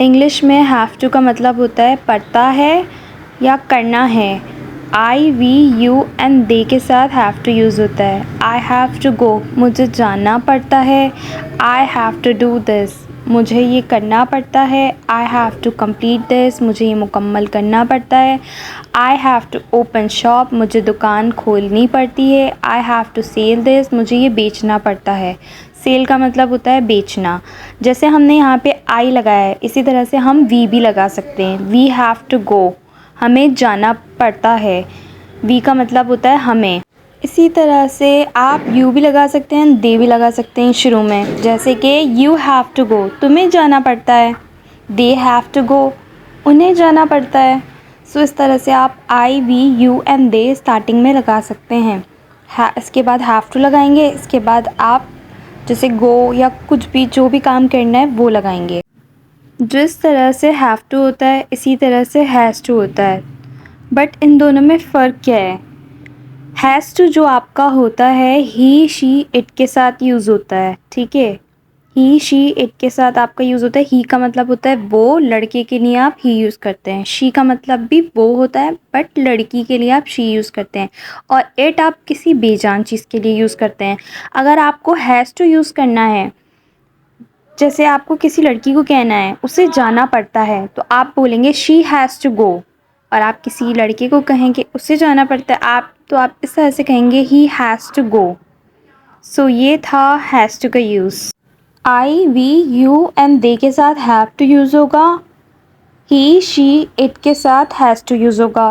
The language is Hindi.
इंग्लिश में हैव टू का मतलब होता है पड़ता है या करना है। आई, वी, यू एंड दे के साथ हैव टू यूज़ होता है। आई हैव टू गो, मुझे जाना पड़ता है। I have to do this, मुझे ये करना पड़ता है। I have to complete this, मुझे ये मुकम्मल करना पड़ता है। I have to open shop, मुझे दुकान खोलनी पड़ती है। I have to sell this, मुझे ये बेचना पड़ता है। सेल का मतलब होता है बेचना। जैसे हमने यहाँ पे आई लगाया है, इसी तरह से हम वी भी लगा सकते हैं। वी हैव टू गो, हमें जाना पड़ता है। वी का मतलब होता है हमें। इसी तरह से आप यू भी लगा सकते हैं, दे भी लगा सकते हैं शुरू में। जैसे कि यू हैव टू गो, तुम्हें जाना पड़ता है। दे हैव टू गो, उन्हें जाना पड़ता है। सो इस तरह से आप I, we, you and the starting में लगा सकते हैं। इसके बाद हैव टू लगाएंगे। इसके बाद आप जैसे गो या कुछ भी जो भी काम करना है वो लगाएंगे। जिस तरह से हैव टू होता है इसी तरह से हैज़ टू होता है, बट इन दोनों में फ़र्क क्या है? हैज़ टू जो आपका होता है ही, शी, इट के साथ यूज़ होता है, ठीक है। ही, शी, इट के साथ आपका यूज़ होता है। ही का मतलब होता है वो, लड़के के लिए आप ही यूज़ करते हैं। शी का मतलब भी वो होता है बट लड़की के लिए आप शी यूज़ करते हैं। और इट आप किसी बेजान चीज़ के लिए यूज़ करते हैं। अगर आपको हैज़ टू यूज़ करना है, जैसे आपको किसी लड़की को कहना है उसे जाना पड़ता है, तो आप बोलेंगे शी हैज़ टू गो। और आप किसी लड़के को कहेंगे उसे जाना पड़ता है, आप इस तरह से कहेंगे he has to go. So ये था हैज़ टू का use. I, we, you and they के साथ हैव टू यूज़ होगा। ही, शी, इट के साथ हैज़ टू यूज़ होगा।